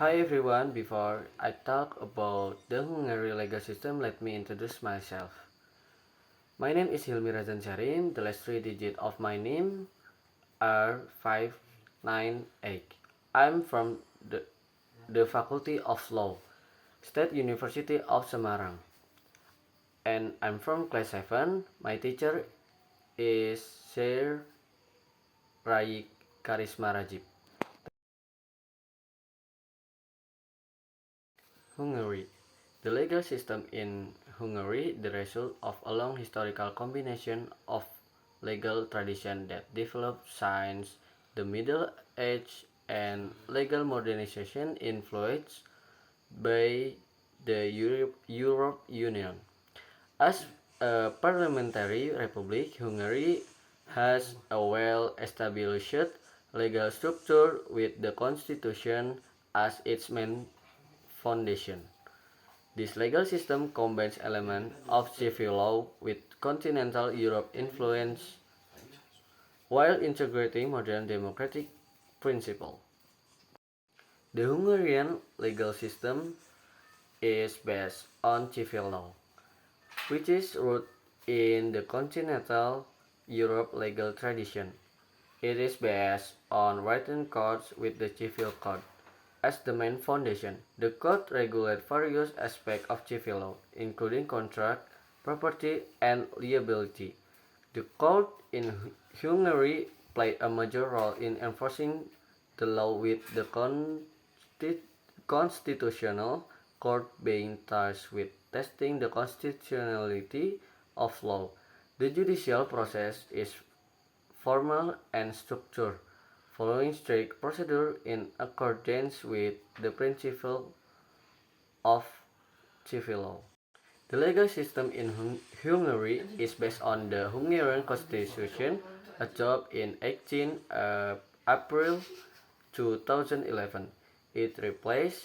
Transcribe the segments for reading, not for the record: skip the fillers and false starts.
Hi everyone, before I talk about the Hungary legal system, let me introduce myself. My name is Hilmi Razan Sharim. The last three digits of my name are 598. I'm from the Faculty of Law, State University of Semarang, and I'm from class 7. My teacher is Sir Rai Karisma Rajib. Hungary. The legal system in Hungary the result of a long historical combination of legal tradition that developed since the Middle Age and legal modernization influenced by the Europe Union. As a parliamentary republic, Hungary has a well-established legal structure with the constitution as its main foundation. This legal system combines elements of civil law with continental Europe influence while integrating modern democratic principles. The Hungarian legal system is based on civil law, which is rooted in the continental Europe legal tradition. It is based on written codes with the civil code as the main foundation. The code regulates various aspects of civil law, including contract, property, and liability. The court in Hungary played a major role in enforcing the law, with the constitutional court being tasked with testing the constitutionality of law. The judicial process is formal and structured, following strict procedure in accordance with the principle of civil law. The legal system in Hungary is based on the Hungarian Constitution, adopted in 18 April 2011. It replaced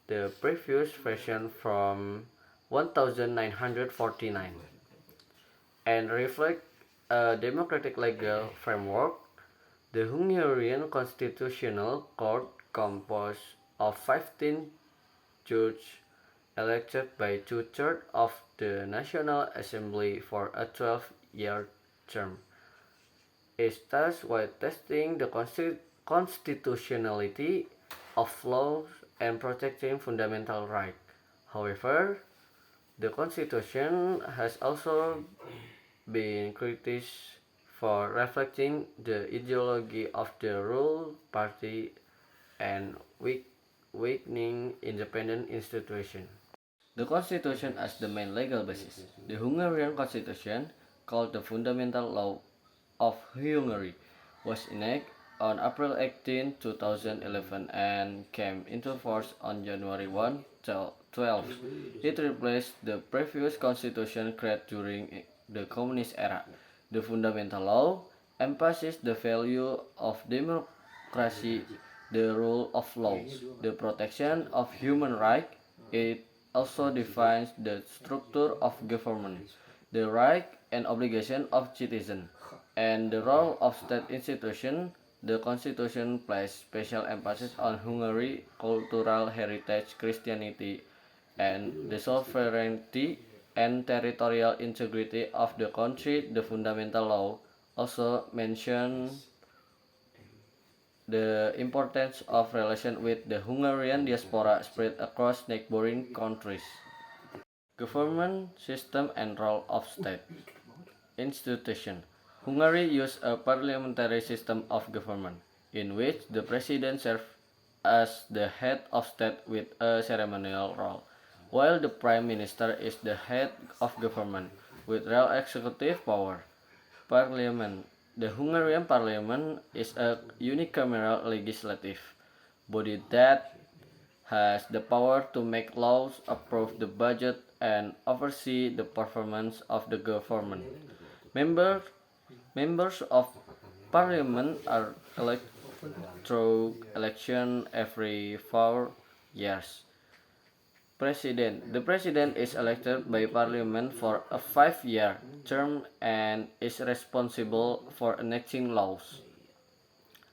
the previous version from 1949 and reflects a democratic legal framework. The Hungarian Constitutional Court, composed of 15 judges elected by two-thirds of the National Assembly for a 12-year term, is tasked with testing the constitutionality of laws and protecting fundamental rights. However, the Constitution has also been criticized for reflecting the ideology of the ruling party and weakening independent institutions. The Constitution as the main legal basis. The Hungarian Constitution, called the Fundamental Law of Hungary, was enacted on April 18, 2011 and came into force on January 1, 12. It replaced the previous constitution created during the communist era. The Fundamental Law emphasizes the value of democracy, the rule of law, the protection of human rights. It also defines the structure of government, the right and obligation of citizens, and the role of state institutions. The Constitution places special emphasis on Hungary's cultural heritage, Christianity, and the sovereignty and territorial integrity of the country. The Fundamental Law also mentions the importance of relations with the Hungarian diaspora spread across neighboring countries. Government system and role of state institution. Hungary uses a parliamentary system of government, in which the president serves as the head of state with a ceremonial role, while the prime minister is the head of government with real executive power. Parliament. The Hungarian parliament is a unicameral legislative body that has the power to make laws, approve the budget, and oversee the performance of the government. Members Members of Parliament are elected through election every 4 years. President. The President is elected by Parliament for a 5-year term and is responsible for enacting laws,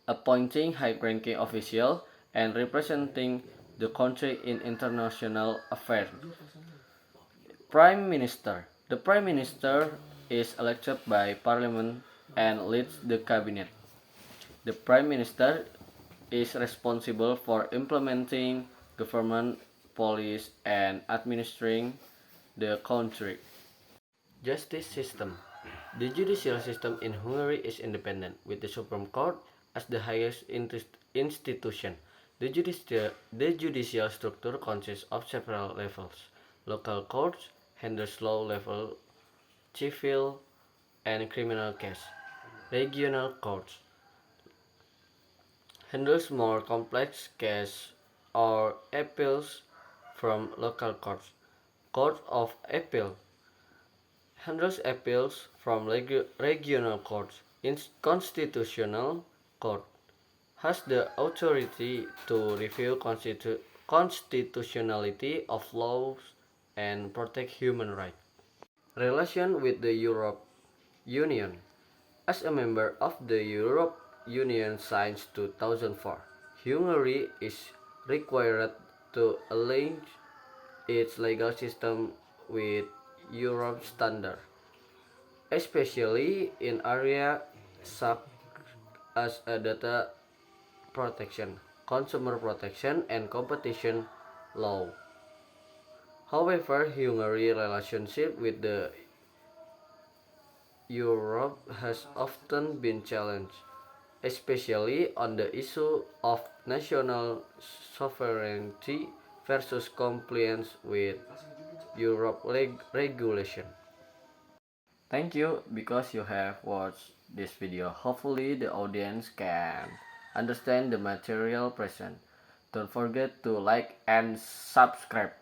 appointing high-ranking officials, and representing the country in international affairs. Prime Minister. The Prime Minister is elected by Parliament and leads the cabinet. The Prime Minister is responsible for implementing government policies and administering the country. Justice system. The judicial system in Hungary is independent, with the Supreme Court as the highest institution. The judicial structure consists of several levels. Local courts handles low level civil and criminal case. Regional courts handles more complex cases or appeals from local courts. Court of Appeal handles appeals from regional courts. Constitutional Court has the authority to review constitutionality of laws and protect human rights. Relation with the Europe Union. As a member of the Europe Union since 2004, Hungary is required to align its legal system with Europe standard, especially in areas such as data protection, consumer protection, and competition law. However, Hungary's relationship with the Europe has often been challenged, especially on the issue of national sovereignty versus compliance with Europe regulation. Thank you because you have watched this video. Hopefully the audience can understand the material present. Don't forget to like and subscribe.